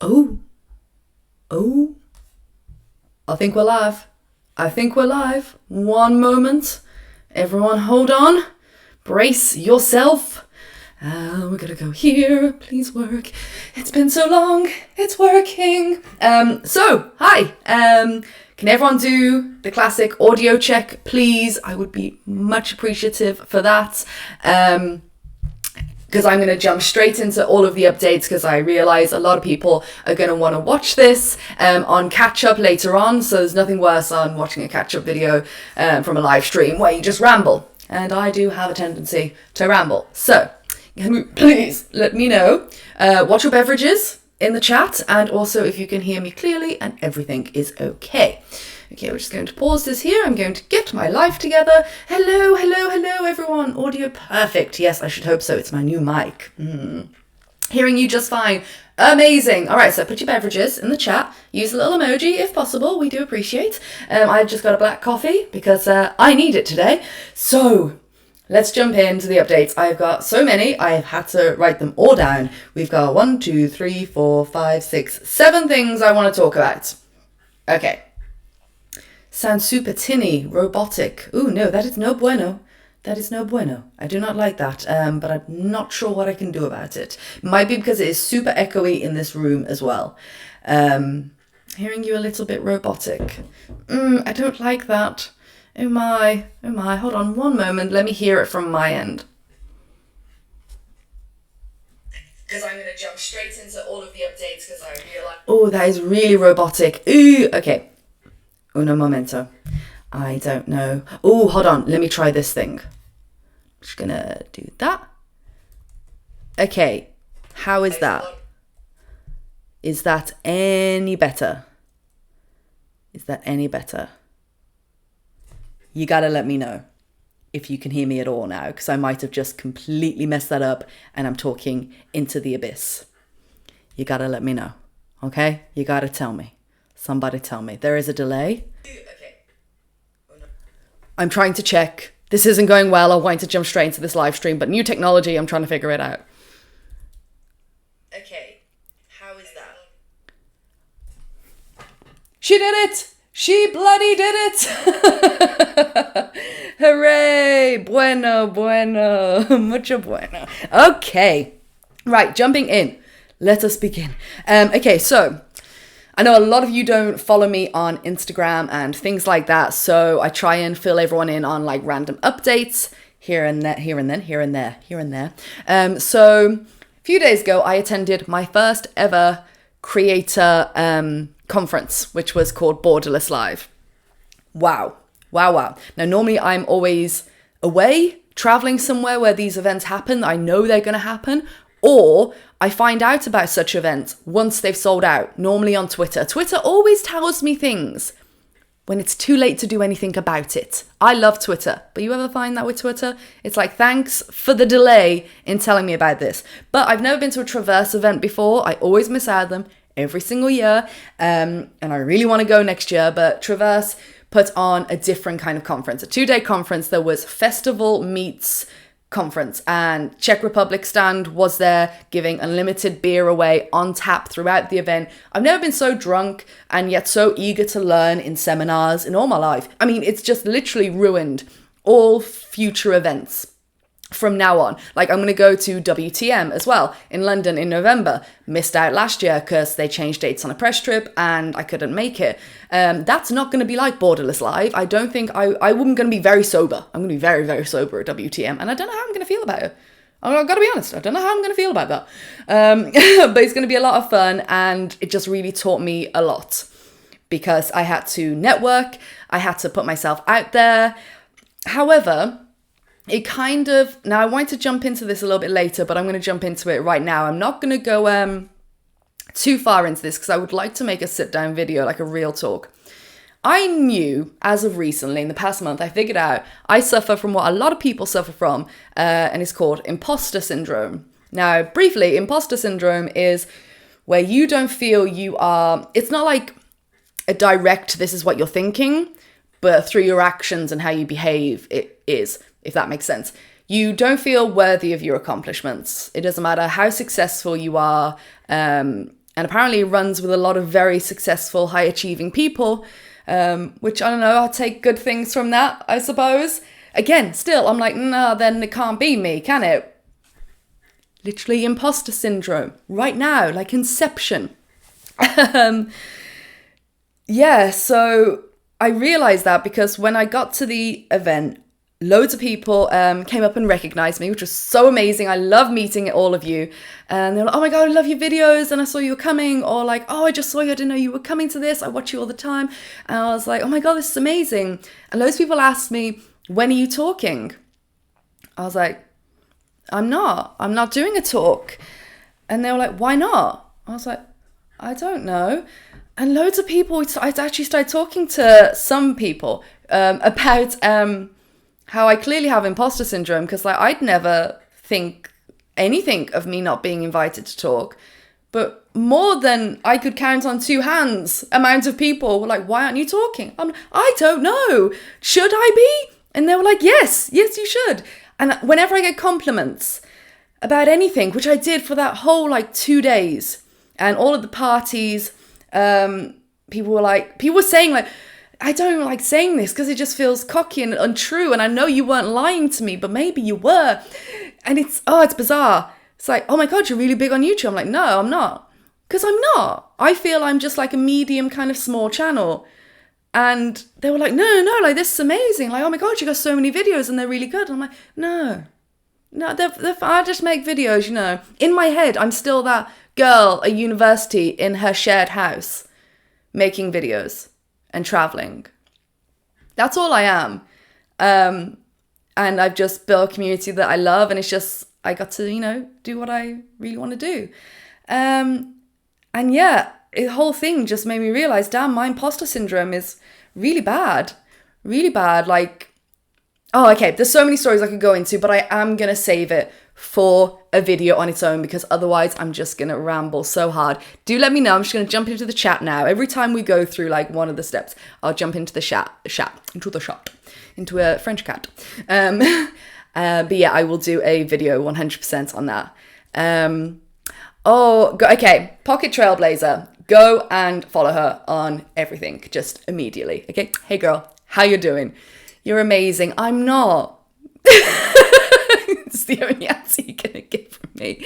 Oh, oh, I think we're live. I think we're live. One moment. Everyone hold on. Brace yourself. We're gonna go here. Please work. It's been so long. It's working. Hi. Can everyone do the classic audio check, please? I would be much appreciative for that. Because I'm going to jump straight into all of the updates because I realise a lot of people are going to want to watch this on catch-up later on. So there's nothing worse than watching a catch-up video from a live stream where you just ramble. And I do have a tendency to ramble. So please let me know what your beverages in the chat, and also if you can hear me clearly and everything is okay. Okay, we're just going to pause this here. I'm going to get my life together. Hello, hello, hello, everyone. Audio perfect. Yes, I should hope so. It's my new mic. Hearing you just fine. Amazing. All right, so put your beverages in the chat. Use a little emoji if possible. We do appreciate. I've just got a black coffee because I need it today. So let's jump into the updates. I've got so many, I've had to write them all down. We've got 1, 2, 3, 4, 5, 6, 7 things I want to talk about. Okay. Sounds super tinny, robotic. Ooh, no, that is no bueno. That is no bueno. I do not like that, but I'm not sure what I can do about it. Might be because it is super echoey in this room as well. Hearing you a little bit robotic. I don't like that. Oh my, hold on one moment, let me hear it from my end. Because I'm going to jump straight into all of the updates because I realize... Oh, that is really robotic. Ooh, okay. Uno momento. I don't know. Oh, hold on, let me try this thing. Just going to do that. Okay, how is that? Is that any better? Is that any better? You gotta let me know if you can hear me at all now, because I might have just completely messed that up and I'm talking into the abyss. You gotta let me know, okay? You gotta tell me. Somebody tell me. There is a delay. Okay. I'm trying to check. This isn't going well. I want to jump straight into this live stream, but new technology, I'm trying to figure it out. Okay, how is that? She did it! She bloody did it! Hooray! Bueno, mucho bueno. Okay, right, jumping in. Let us begin. Okay, so I know a lot of you don't follow me on Instagram and things like that, so I try and fill everyone in on like random updates here and there, here and then, here and there, here and there. So a few days ago, I attended my first ever creator conference, which was called Borderless Live. Wow. Now, normally I'm always away, traveling somewhere where these events happen. I know they're going to happen, or I find out about such events once they've sold out, normally on Twitter. Twitter always tells me things when it's too late to do anything about it. I love Twitter, but you ever find that with Twitter? It's like, thanks for the delay in telling me about this. But I've never been to a Traverse event before. I always miss out on them every single year, and I really want to go next year, but Traverse put on a different kind of conference, a 2-day conference. There was festival meets conference, and Czech Republic stand was there giving unlimited beer away on tap throughout the event. I've never been so drunk and yet so eager to learn in seminars in all my life. I mean, it's just literally ruined all future events from now on. Like, I'm going to go to WTM as well in London in November. Missed out last year because they changed dates on a press trip and I couldn't make it. That's not going to be like Borderless Live. I don't think I'm going to be very sober. I'm going to be very, very sober at WTM, and I don't know how I'm going to feel about it. I've got to be honest. I don't know how I'm going to feel about that. But it's going to be a lot of fun, and it just really taught me a lot because I had to network. I had to put myself out there. However, now I want to jump into this a little bit later, but I'm going to jump into it right now. I'm not going to go too far into this because I would like to make a sit down video, like a real talk. I knew as of recently, in the past month, I figured out I suffer from what a lot of people suffer from, and it's called imposter syndrome. Now, briefly, imposter syndrome is where you don't feel you are, it's not like a direct, this is what you're thinking, but through your actions and how you behave, it is, if that makes sense. You don't feel worthy of your accomplishments. It doesn't matter how successful you are, and apparently runs with a lot of very successful, high achieving people, which I don't know, I'll take good things from that, I suppose. Again, still, I'm like, nah, then it can't be me, can it? Literally imposter syndrome right now, like Inception. Yeah, so I realized that because when I got to the event, loads of people came up and recognized me, which was so amazing. I love meeting all of you. And they're like, oh my God, I love your videos. And I saw you were coming. Or like, oh, I just saw you. I didn't know you were coming to this. I watch you all the time. And I was like, oh my God, this is amazing. And loads of people asked me, when are you talking? I was like, I'm not doing a talk. And they were like, why not? I was like, I don't know. And loads of people, I actually started talking to some people about how I clearly have imposter syndrome, because like I'd never think anything of me not being invited to talk. But more than I could count on two hands, amount of people were like, why aren't you talking? I don't know. Should I be? And they were like, yes, you should. And whenever I get compliments about anything, which I did for that whole like 2 days, and all of the parties, people were saying like, I don't like saying this because it just feels cocky and untrue. And I know you weren't lying to me, but maybe you were. And it's bizarre. It's like, oh my God, you're really big on YouTube. I'm like, no, I'm not. Because I'm not. I feel I'm just like a medium kind of small channel. And they were like, no, like this is amazing. Like, oh my God, you got so many videos and they're really good. And I'm like, no, I just make videos, you know. In my head, I'm still that girl at university in her shared house making videos and traveling. That's all I am. And I've just built a community that I love, and it's just, I got to, you know, do what I really want to do. And yeah, the whole thing just made me realize, damn, my imposter syndrome is really bad. Really bad. Like, oh, okay, there's so many stories I could go into, but I am going to save it for a video on its own, because otherwise I'm just going to ramble so hard. Do let me know. I'm just going to jump into the chat now. Every time we go through like one of the steps, I'll jump into the into a French cat. But yeah, I will do a video 100% on that. Okay, Pocket Trailblazer. Go and follow her on everything, just immediately. Okay, hey girl, how you doing? You're amazing. I'm not. It's the only answer you're gonna get from me.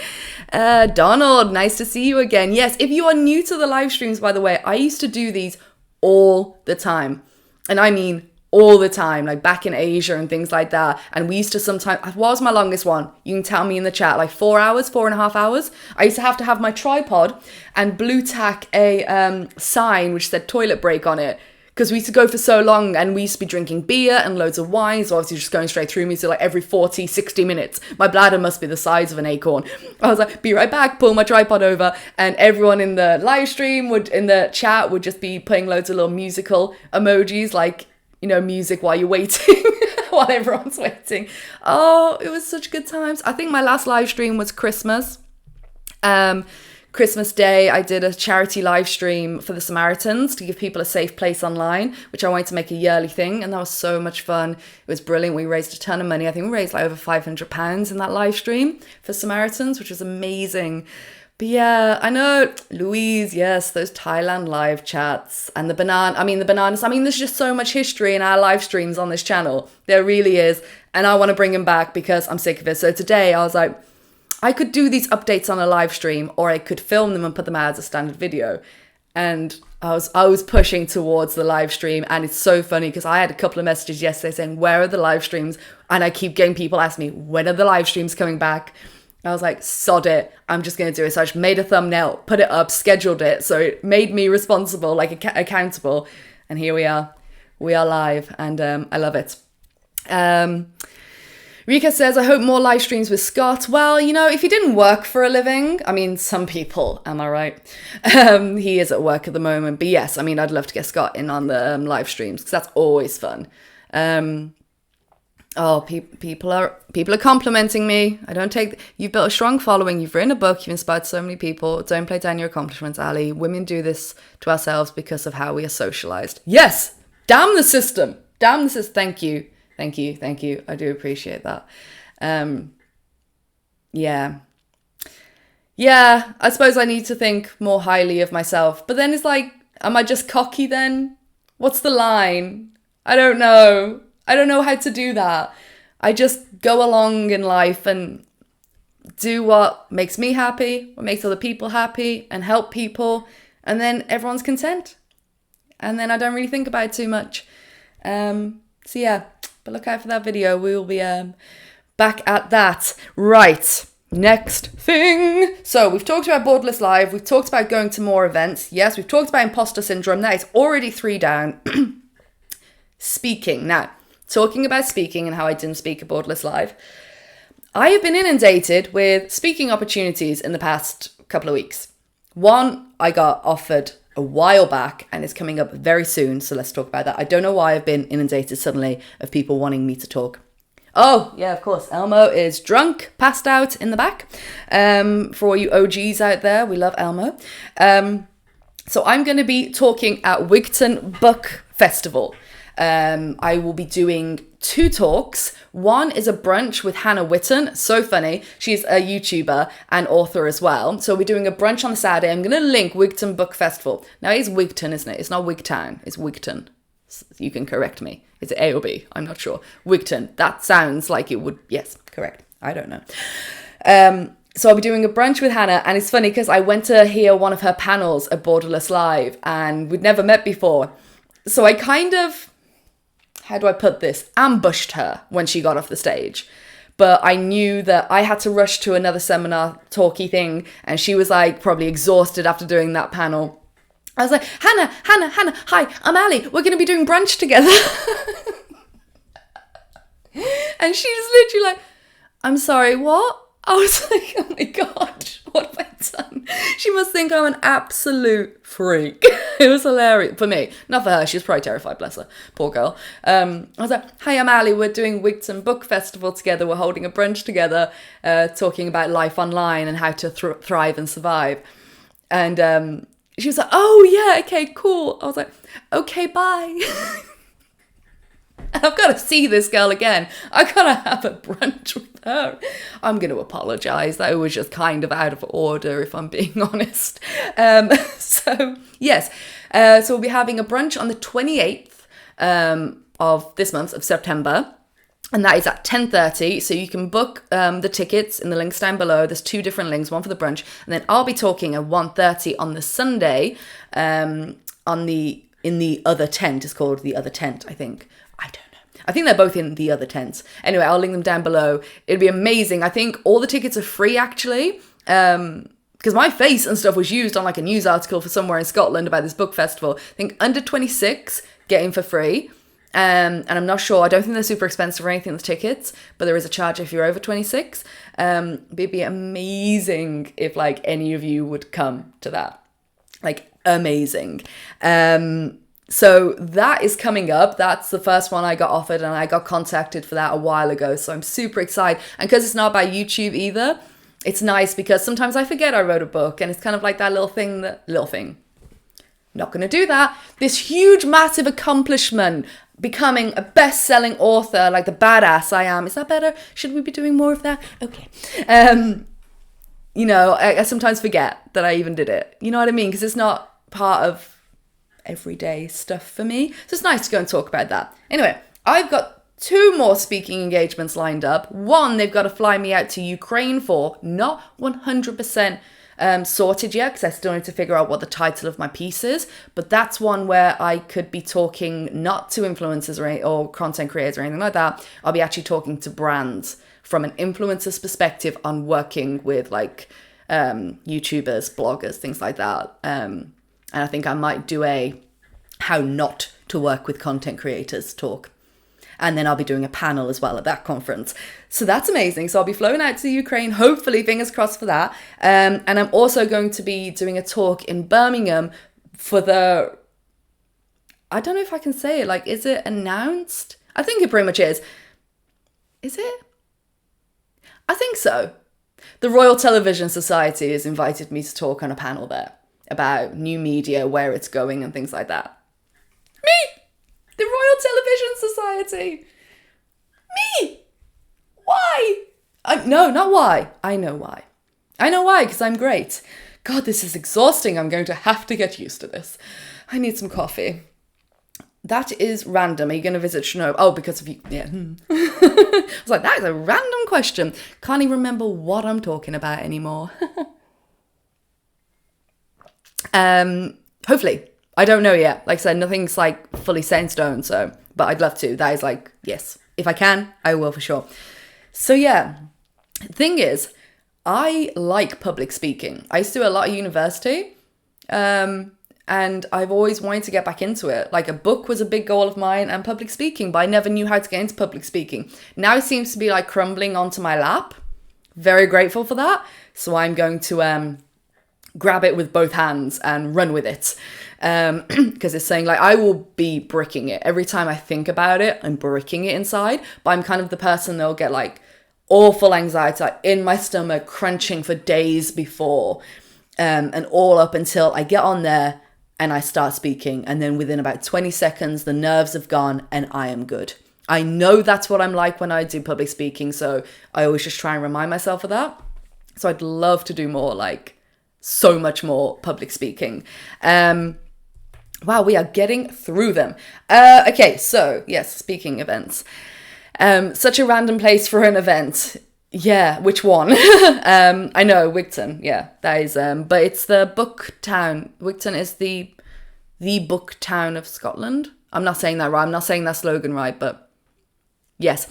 Donald, nice to see you again. Yes, if you are new to the live streams, by the way, I used to do these all the time. And I mean all the time, like back in Asia and things like that. And we used to sometimes, what was my longest one? You can tell me in the chat, like 4 hours, 4.5 hours. I used to have my tripod and blue tack a sign which said toilet break on it. Because we used to go for so long, and we used to be drinking beer and loads of wine, so obviously just going straight through me, so like every 40, 60 minutes. My bladder must be the size of an acorn. I was like, be right back, pull my tripod over, and everyone in the live stream in the chat would just be putting loads of little musical emojis, like, you know, music while you're waiting, while everyone's waiting. Oh, it was such good times. I think my last live stream was Christmas. Christmas Day, I did a charity live stream for the Samaritans to give people a safe place online, which I wanted to make a yearly thing, and that was so much fun. It was brilliant. We raised a ton of money. I think we raised like over £500 in that live stream for Samaritans, which was amazing. But yeah, I know, Louise, yes, those Thailand live chats and the bananas. I mean, there's just so much history in our live streams on this channel. There really is. And I want to bring them back because I'm sick of it. So today I was like, I could do these updates on a live stream, or I could film them and put them out as a standard video. And I was pushing towards the live stream, and it's so funny because I had a couple of messages yesterday saying, where are the live streams? And I keep getting people asking me, when are the live streams coming back? I was like, sod it, I'm just going to do it. So I just made a thumbnail, put it up, scheduled it. So it made me responsible, like accountable. And here we are live, and I love it. Rika says, I hope more live streams with Scott. Well, you know, if he didn't work for a living, I mean, some people, am I right? He is at work at the moment. But yes, I mean, I'd love to get Scott in on the live streams because that's always fun. People are complimenting me. You've built a strong following. You've written a book. You've inspired so many people. Don't play down your accomplishments, Ali. Women do this to ourselves because of how we are socialized. Yes! Damn the system. Thank you. Thank you. I do appreciate that. Yeah. yeah, I suppose I need to think more highly of myself. But then it's like, am I just cocky then? What's the line? I don't know. I don't know how to do that. I just go along in life and do what makes me happy, what makes other people happy, and help people. And then everyone's content. And then I don't really think about it too much. So yeah, but look out for that video. We will be back at that. Right. Next thing. So we've talked about Borderless Live. We've talked about going to more events. Yes, we've talked about imposter syndrome. That is already 3 down. Speaking. Now, talking about speaking and how I didn't speak at Borderless Live. I have been inundated with speaking opportunities in the past couple of weeks. One, I got offered a while back and it's coming up very soon. So let's talk about that. I don't know why I've been inundated suddenly of people wanting me to talk. Oh, yeah, of course. Elmo is drunk, passed out in the back. For all you OGs out there, we love Elmo. So I'm going to be talking at Wigton Book Festival. I will be doing 2 talks. One is a brunch with Hannah Witton. So funny. She's a YouTuber and author as well. So we're doing a brunch on the Saturday. I'm going to link Wigton Book Festival. Now, it is Wigton, isn't it? It's not Wigtown. It's Wigton. You can correct me. Is it A or B? I'm not sure. Wigton. That sounds like it would. Yes, correct. I don't know. So I'll be doing a brunch with Hannah. And it's funny because I went to hear one of her panels at Borderless Live and we'd never met before. So I kind of, how do I put this? Ambushed her when she got off the stage. But I knew that I had to rush to another seminar talky thing. And she was like probably exhausted after doing that panel. I was like, Hannah, hi, I'm Ali. We're going to be doing brunch together. And she was literally like, I'm sorry, what? I was like, oh my God, what have I done? She must think I'm an absolute freak. It was hilarious. For me, not for her. She was probably terrified, bless her. Poor girl. I was like, hi, I'm Ali. We're doing Wigton Book Festival together. We're holding a brunch together, talking about life online and how to thrive and survive. And she was like, oh, yeah, okay, cool. I was like, okay, bye. And I've got to see this girl again. I've got to have a brunch with her. I'm going to apologise. That was just kind of out of order, if I'm being honest. So, yes. So we'll be having a brunch on the 28th of this month of September. And that is at 10:30, so you can book the tickets in the links down below. There's 2 different links, one for the brunch, and then I'll be talking at 1:30 on the Sunday in the other tent. It's called the other tent, I think. I don't know. I think they're both in the other tents. Anyway, I'll link them down below. It'll be amazing. I think all the tickets are free, actually, because my face and stuff was used on like a news article for somewhere in Scotland about this book festival. I think under 26, get in for free. And I'm not sure, I don't think they're super expensive or anything, the tickets, but there is a charge if you're over 26. It'd be amazing if like any of you would come to that. Like amazing. So that is coming up. That's the first one I got offered and I got contacted for that a while ago. So I'm super excited. And because it's not by YouTube either, it's nice because sometimes I forget I wrote a book and it's kind of like that little thing. Not going to do that. This huge, massive accomplishment, becoming a best-selling author, like the badass I am. Is that better? Should we be doing more of that? Okay. You know, I sometimes forget that I even did it. You know what I mean? Because it's not part of everyday stuff for me. So it's nice to go and talk about that. Anyway, I've got 2 more speaking engagements lined up. One, they've got to fly me out to Ukraine for, not 100% sorted yet because I still need to figure out what the title of my piece is, but that's one where I could be talking not to influencers or content creators or anything like that. I'll be actually talking to brands from an influencer's perspective on working with like YouTubers, bloggers, things like that. And I think I might do a how not to work with content creators talk. And then I'll be doing a panel as well at that conference. So that's amazing. So I'll be flown out to Ukraine, hopefully, fingers crossed for that. And I'm also going to be doing a talk in Birmingham for the, I don't know if I can say it, like, is it announced? I think it pretty much is. Is it? I think so. The Royal Television Society has invited me to talk on a panel there about new media, where it's going and things like that. Me! The Royal Television Society. Me! Why? No, not why. I know why. I know why, because I'm great. God, this is exhausting. I'm going to have to get used to this. I need some coffee. That is random. Are you going to visit Chernobyl? Oh, because of you. Yeah. I was like, that is a random question. Can't even remember what I'm talking about anymore. Hopefully. I don't know yet. Like I said, nothing's like fully set in stone. So, but I'd love to. That is like, yes. If I can, I will for sure. So yeah, thing is, I like public speaking. I used to do a lot at university. And I've always wanted to get back into it. Like a book was a big goal of mine and public speaking, but I never knew how to get into public speaking. Now it seems to be like crumbling onto my lap. Very grateful for that. So I'm going to grab it with both hands and run with it. Because it's saying like, I will be bricking it. Every time I think about it, I'm bricking it inside. But I'm kind of the person that'll get like awful anxiety like, in my stomach, crunching for days before. And all up until I get on there and I start speaking. And then within about 20 seconds, the nerves have gone and I am good. I know that's what I'm like when I do public speaking. So I always just try and remind myself of that. So I'd love to do more, like so much more public speaking. Wow, we are getting through them. Okay, so yes, speaking events. Such a random place for an event. Yeah, which one? I know, Wigton. Yeah, that is, but it's the book town. Wigton is the book town of Scotland. I'm not saying that right. I'm not saying that slogan right, but yes.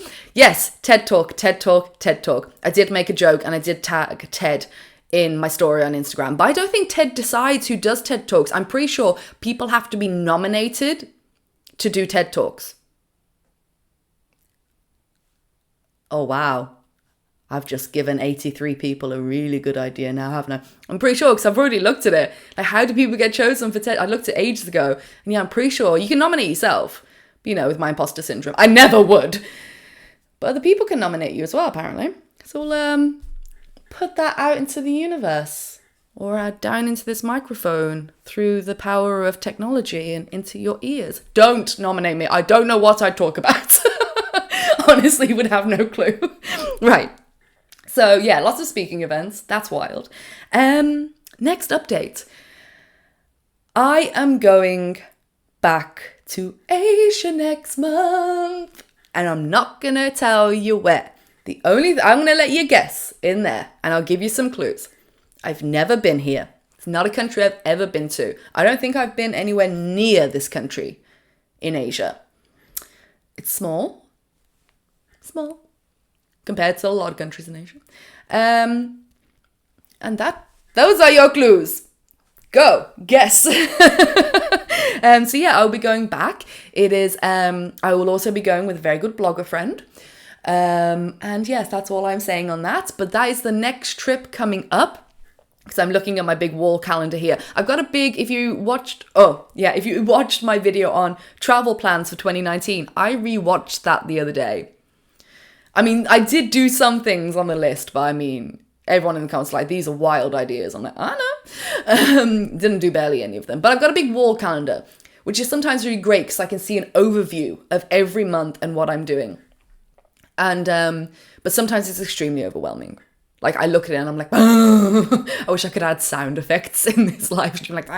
TED Talk. I did make a joke and I did tag TED in my story on Instagram, but I don't think TED decides who does TED Talks. I'm pretty sure people have to be nominated to do TED Talks. Oh, wow. I've just given 83 people a really good idea now, haven't I? I'm pretty sure, because I've already looked at it. Like, how do people get chosen for TED? I looked at it ages ago. And yeah, I'm pretty sure you can nominate yourself, you know, with my imposter syndrome. I never would. But other people can nominate you as well, apparently. So we'll put that out into the universe. Or down into this microphone through the power of technology and into your ears. Don't nominate me. I don't know what I'd talk about. Honestly, would have no clue. Right. So yeah, lots of speaking events. That's wild. Next update. I am going back to Asia next month. And I'm not going to tell you where. I'm going to let you guess in there. And I'll give you some clues. I've never been here. It's not a country I've ever been to. I don't think I've been anywhere near this country in Asia. It's small. Compared to a lot of countries in Asia. And those are your clues. Go, guess. So yeah, I'll be going back. It is, I will also be going with a very good blogger friend. And yes, that's all I'm saying on that. But that is the next trip coming up. Because I'm looking at my big wall calendar here. I've got a big, if you watched my video on travel plans for 2019, I rewatched that the other day. I mean, I did do some things on the list, but I mean, everyone in the comments like, these are wild ideas. I'm like, I know. Didn't do barely any of them. But I've got a big wall calendar, which is sometimes really great because I can see an overview of every month and what I'm doing. And, but sometimes it's extremely overwhelming. Like, I look at it and I'm like, I wish I could add sound effects in this live stream, like,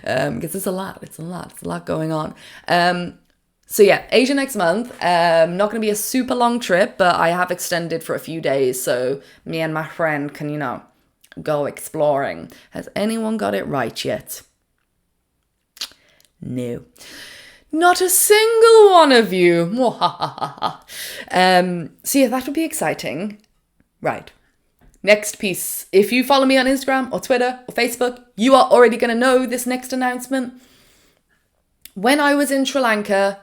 because it's a lot going on. So yeah, Asia next month. Not going to be a super long trip, but I have extended for a few days. So me and my friend can, go exploring. Has anyone got it right yet? No. Not a single one of you. So yeah, that would be exciting. Right. Next piece. If you follow me on Instagram or Twitter or Facebook, you are already going to know this next announcement. When I was in Sri Lanka,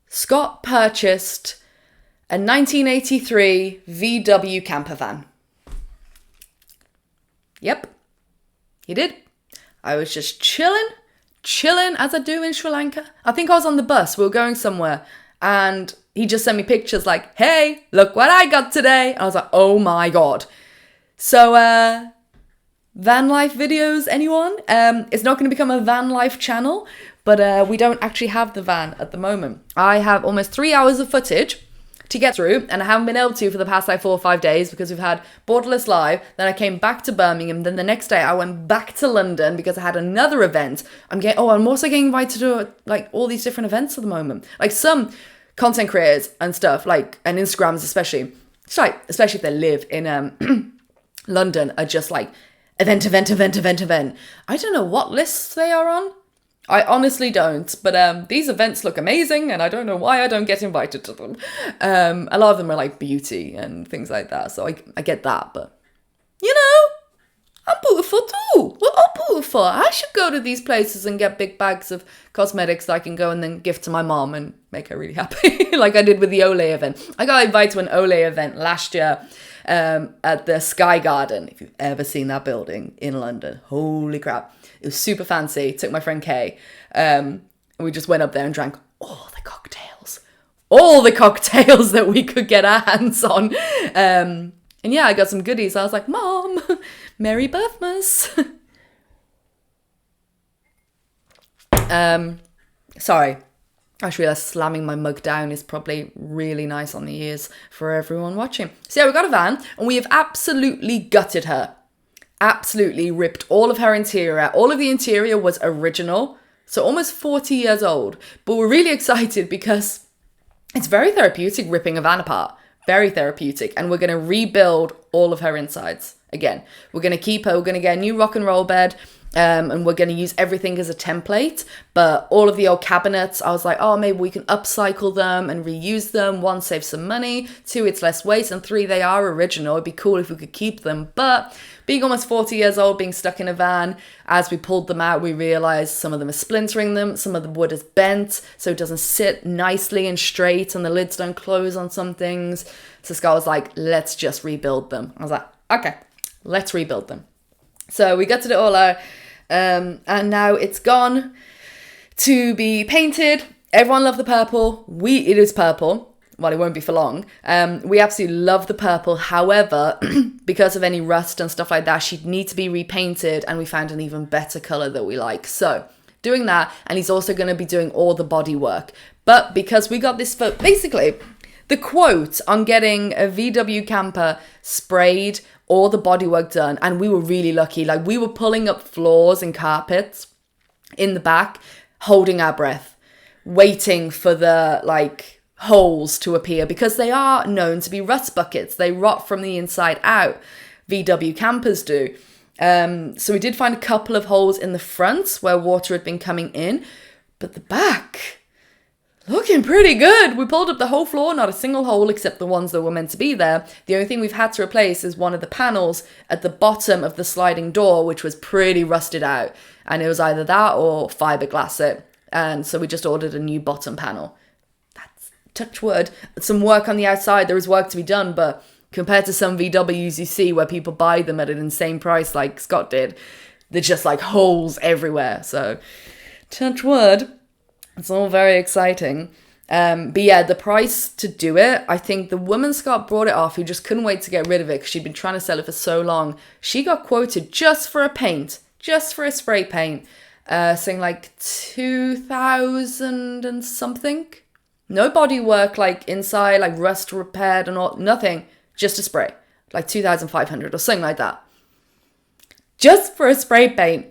Scott purchased a 1983 VW camper van. Yep, he did. I was just chilling as I do in Sri Lanka. I think I was on the bus. We were going somewhere and he just sent me pictures like, hey, look what I got today. And I was like, oh my God. So, van life videos, anyone? It's not going to become a van life channel, but we don't actually have the van at the moment. I have almost 3 hours of footage to get through, and I haven't been able to for the past like 4 or 5 days because we've had Borderless Live. Then I came back to Birmingham. Then the next day I went back to London because I had another event. I'm also getting invited to like all these different events at the moment. Like some content creators and stuff, like, and Instagrams especially. It's like, especially if they live in London, are just like event. I don't know what lists they are on. I honestly don't, but these events look amazing, and I don't know why I don't get invited to them. A lot of them are like beauty and things like that, so I get that, but you know, I'm beautiful too. Well, I'm beautiful. I should go to these places and get big bags of cosmetics that I can go and then gift to my mom and make her really happy, like I did with the Olay event. I got invited to an Olay event last year at the Sky Garden. If you've ever seen that building in London, holy crap. It was super fancy. Took my friend Kay. And we just went up there and drank all the cocktails that we could get our hands on. And yeah, I got some goodies. I was like, Mom, Merry Birthmas. Sorry. I just realised slamming my mug down is probably really nice on the ears for everyone watching. So yeah, we got a van and we have absolutely gutted her. Absolutely ripped all of her interior. All of the interior was original, so almost 40 years old. But we're really excited because it's very therapeutic ripping a van apart. Very therapeutic. And we're going to rebuild all of her insides again. We're going to keep her. We're going to get a new rock and roll bed. And we're going to use everything as a template, but all of the old cabinets, I was like, oh, maybe we can upcycle them and reuse them. 1, save some money. 2, it's less waste. And 3, they are original. It'd be cool if we could keep them. But being almost 40 years old, being stuck in a van, as we pulled them out, we realized some of them are splintering them. Some of the wood is bent, so it doesn't sit nicely and straight, and the lids don't close on some things. So Scott was like, let's just rebuild them. I was like, okay, let's rebuild them. So we gutted it all out, and now it's gone to be painted. Everyone loved the purple. It is purple. Well, it won't be for long. We absolutely love the purple. However, because of any rust and stuff like that, she'd need to be repainted, and we found an even better color that we like. So doing that, and he's also going to be doing all the body work. But because we got this for basically the quote on getting a VW camper sprayed or the bodywork done, and we were really lucky. Like, we were pulling up floors and carpets in the back, holding our breath, waiting for the like holes to appear, because they are known to be rust buckets. They rot from the inside out. VW campers do. So we did find a couple of holes in the front where water had been coming in, but the back, looking pretty good. We pulled up the whole floor, not a single hole except the ones that were meant to be there. The only thing we've had to replace is one of the panels at the bottom of the sliding door, which was pretty rusted out. And it was either that or fiberglass it. And so we just ordered a new bottom panel. That's, touch wood, some work on the outside. There is work to be done, but compared to some VWs you see where people buy them at an insane price like Scott did, they're just like holes everywhere. So touch wood. It's all very exciting. But yeah, the price to do it, I think the woman Scott brought it off, who just couldn't wait to get rid of it because she'd been trying to sell it for so long. She got quoted just for a paint, just for a spray paint, saying like 2,000 and something. No body work, like inside, like rust repaired and all, nothing. Just a spray, like 2,500 or something like that. Just for a spray paint.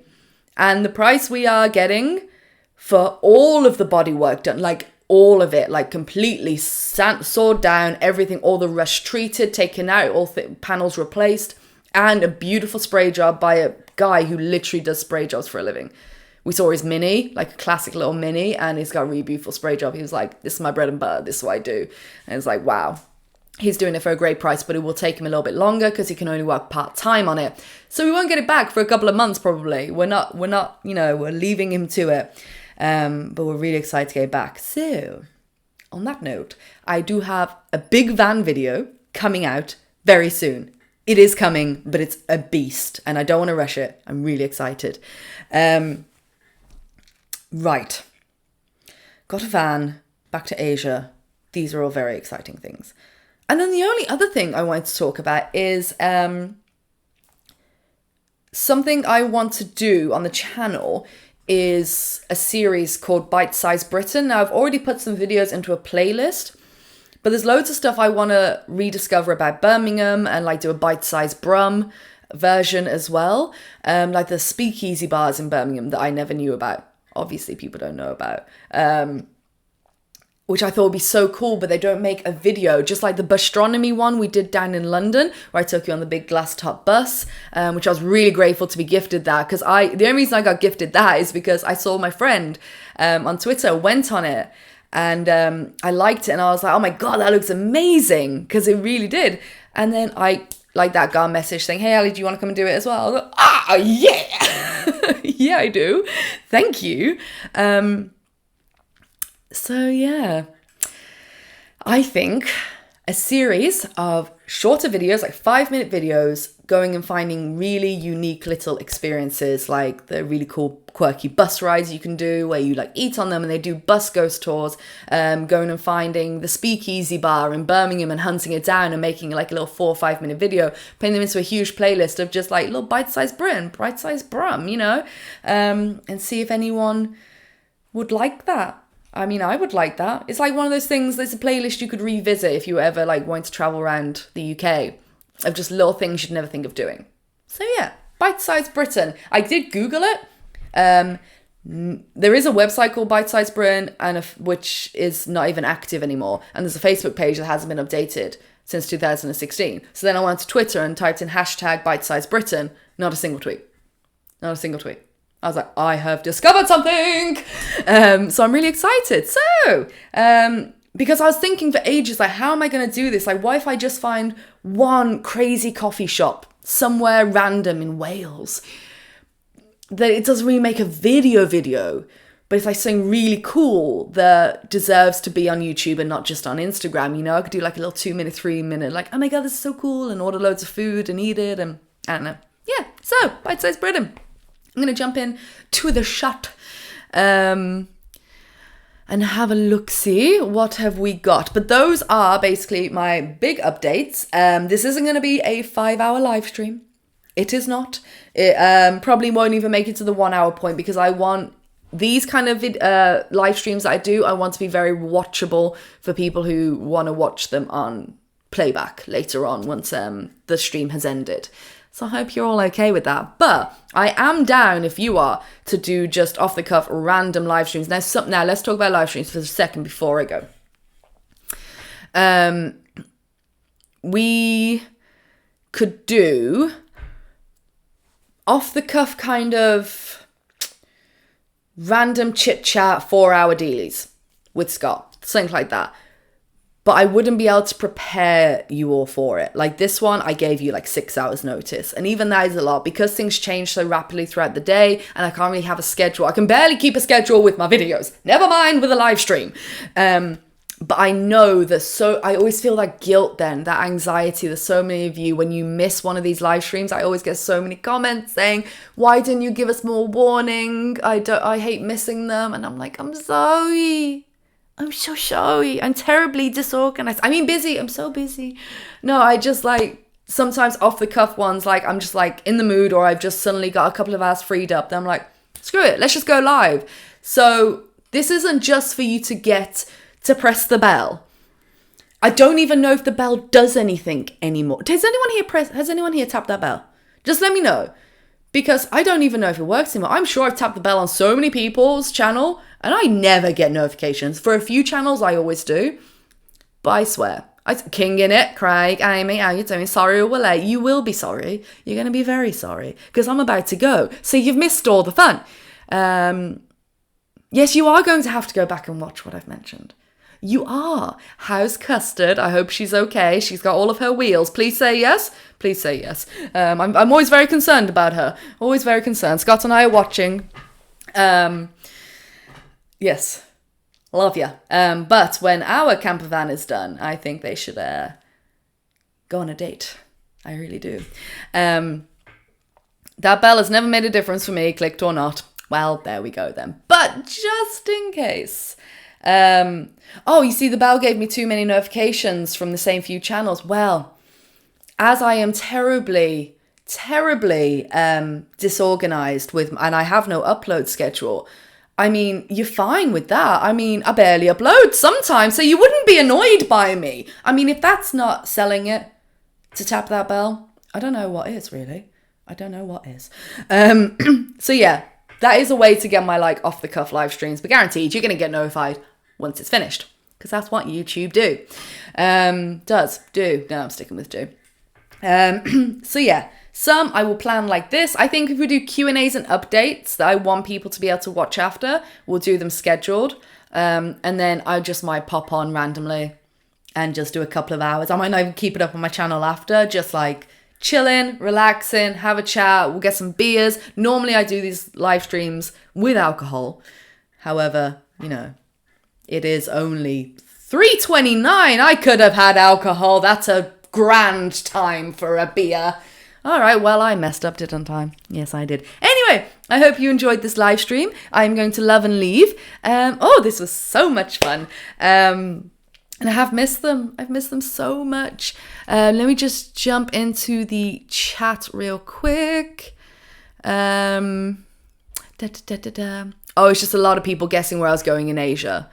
And the price we are getting for all of the body work done, like all of it, like completely sawed down, everything, all the rust treated, taken out, all panels replaced, and a beautiful spray job by a guy who literally does spray jobs for a living. We saw his Mini, like a classic little Mini, and he's got a really beautiful spray job. He was like, this is my bread and butter, this is what I do. And it's like, wow. He's doing it for a great price, but it will take him a little bit longer because he can only work part-time on it. So we won't get it back for a couple of months probably. We're not, we're leaving him to it. But we're really excited to get back. So, on that note, I do have a big van video coming out very soon. It is coming, but it's a beast, and I don't want to rush it. I'm really excited. Right. Got a van, back to Asia. These are all very exciting things. And then the only other thing I wanted to talk about is something I want to do on the channel is a series called Bite Size Britain. Now, I've already put some videos into a playlist, But there's loads of stuff I want to rediscover about Birmingham and like do a bite-sized Brum version as well. Like the speakeasy bars in Birmingham that I never knew about. Obviously, people don't know about. Which I thought would be so cool, but they don't make a video. Just like the Bustronomy one we did down in London, where I took you on the big glass top bus, which I was really grateful to be gifted that. Because the only reason I got gifted that is because I saw my friend on Twitter went on it, and I liked it, and I was like, oh my God, that looks amazing, because it really did. And then I, like, that guy message saying, hey, Ali, do you want to come and do it as well? I was like, yeah, yeah, I do. Thank you. So yeah, I think a series of shorter videos, like 5-minute videos, going and finding really unique little experiences, like the really cool quirky bus rides you can do where you like eat on them and they do bus ghost tours, going and finding the speakeasy bar in Birmingham and hunting it down and making like a little 4 or 5 minute video, putting them into a huge playlist of just like little bite-sized Brum, you know, and see if anyone would like that. I mean, I would like that. It's like one of those things, there's a playlist you could revisit if you ever like want to travel around the UK of just little things you'd never think of doing. So yeah, Bite-Sized Britain. I did Google it. There is a website called Bite-Sized Britain, which is not even active anymore. And there's a Facebook page that hasn't been updated since 2016. So then I went to Twitter and typed in hashtag Bite-Sized Britain. Not a single tweet. Not a single tweet. I was like, I have discovered something. So I'm really excited. So, because I was thinking for ages, like, how am I going to do this? Like, what if I just find one crazy coffee shop somewhere random in Wales that it doesn't really make a video, but it's like something really cool that deserves to be on YouTube and not just on Instagram. You know, I could do like a little 2-minute, 3-minute, like, oh my God, this is so cool, and order loads of food and eat it. And I don't know. Yeah. So Bite-Sized Britain. I'm going to jump in to the shot and have a look-see. What have we got? But those are basically my big updates. This isn't going to be a 5-hour live stream. It is not. It probably won't even make it to the 1-hour point because I want these kind of live streams that I do, I want to be very watchable for people who want to watch them on playback later on once the stream has ended. So I hope you're all okay with that. But I am down, if you are, to do just off-the-cuff random live streams. Now let's talk about live streams for a second before I go. We could do off-the-cuff kind of random chit-chat 4-hour dealies with Scott. Something like that. But I wouldn't be able to prepare you all for it. Like this one, I gave you like 6 hours notice. And even that is a lot because things change so rapidly throughout the day and I can't really have a schedule. I can barely keep a schedule with my videos. Never mind with a live stream. But I know that I always feel that guilt then, that anxiety. There's so many of you, when you miss one of these live streams, I always get so many comments saying, why didn't you give us more warning? I hate missing them. And I'm like, I'm sorry. I'm so sorry. I'm terribly disorganized. I mean, busy. I'm so busy. No, I just like sometimes off the cuff ones, like I'm just like in the mood or I've just suddenly got a couple of hours freed up. Then I'm like, screw it. Let's just go live. So this isn't just for you to get to press the bell. I don't even know if the bell does anything anymore. Has anyone here tapped that bell? Just let me know. Because I don't even know if it works anymore. I'm sure I've tapped the bell on so many people's channel and I never get notifications. For a few channels, I always do. But I swear. King in it, Craig, Amy, how you doing? Sorry or will I? You will be sorry. You're going to be very sorry. Because I'm about to go. So you've missed all the fun. Yes, you are going to have to go back and watch what I've mentioned. You are. How's Custard? I hope she's okay. She's got all of her wheels. Please say yes. Please say yes. I'm always very concerned about her. Always very concerned. Scott and I are watching. Yes. Love ya. But when our camper van is done, I think they should go on a date. I really do. That bell has never made a difference for me, clicked or not. Well, there we go then. But just in case... you see, the bell gave me too many notifications from the same few channels. Well, as I am terribly disorganized and I have no upload schedule, I mean, you're fine with that. I mean, I barely upload sometimes, so you wouldn't be annoyed by me. I mean, if that's not selling it to tap that bell, I don't know what is, really. I don't know what is. So yeah, that is a way to get my like off the cuff live streams, but guaranteed you're going to get notified once it's finished, because that's what YouTube do. No, I'm sticking with do. So yeah, some I will plan like this. I think if we do Q&As and updates that I want people to be able to watch after, we'll do them scheduled. And then I just might pop on randomly and just do a couple of hours. I might not even keep it up on my channel after, just like chilling, relaxing, have a chat. We'll get some beers. Normally I do these live streams with alcohol. However, you know, it is only 3:29. I could have had alcohol. That's a grand time for a beer. All right, well, I messed up, didn't I? Yes, I did. Anyway, I hope you enjoyed this live stream. I'm going to love and leave. This was so much fun. And I have missed them. I've missed them so much. Let me just jump into the chat real quick. Oh, it's just a lot of people guessing where I was going in Asia.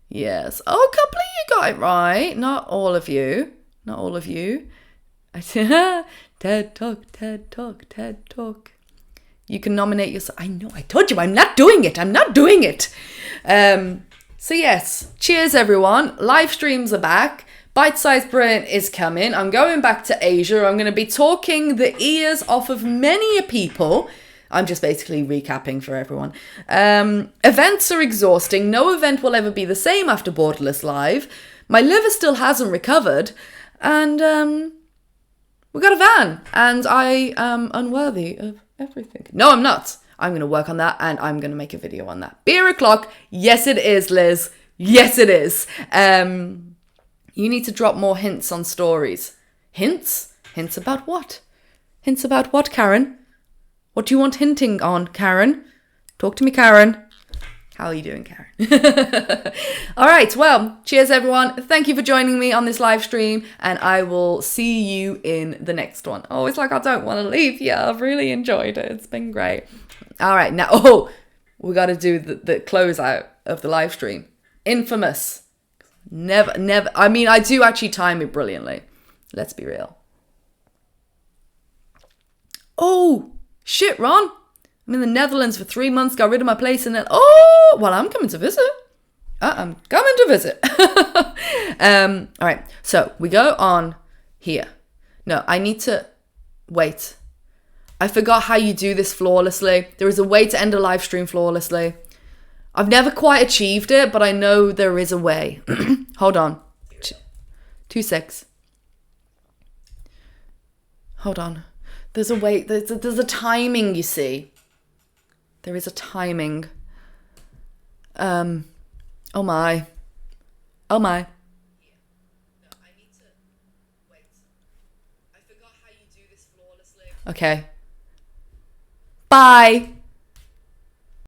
Yes. Oh, a couple of you got it right. Not all of you. Not all of you. TED Talk, TED Talk, TED Talk. You can nominate yourself. I know, I told you, I'm not doing it. So yes, cheers everyone. Live streams are back. Bite Size Brain is coming. I'm going back to Asia. I'm going to be talking the ears off of many people. I'm just basically recapping for everyone. Events are exhausting. No event will ever be the same after Borderless Live. My liver still hasn't recovered. And we got a van. And I am unworthy of everything. No, I'm not. I'm going to work on that and I'm going to make a video on that. Beer o'clock. Yes, it is, Liz. Yes, it is. You need to drop more hints on stories. Hints? Hints about what? Hints about what, Karen? What do you want hinting on, Karen? Talk to me, Karen. How are you doing, Karen? All right, well, cheers, everyone. Thank you for joining me on this live stream, and I will see you in the next one. Oh, it's like I don't want to leave. Yeah, I've really enjoyed it. It's been great. All right, now, we got to do the closeout of the live stream. Infamous. Never. I mean, I do actually time it brilliantly. Let's be real. Oh, shit, Ron. I'm in the Netherlands for 3 months, got rid of my place, and then, I'm coming to visit. I'm coming to visit. All right, so we go on here. No, I need to, wait. I forgot how you do this flawlessly. There is a way to end a live stream flawlessly. I've never quite achieved it, but I know there is a way. Hold on. 2 secs. Hold on. There's a way, there's a timing, you see. There is a timing. Oh my. Oh my. Okay. Bye.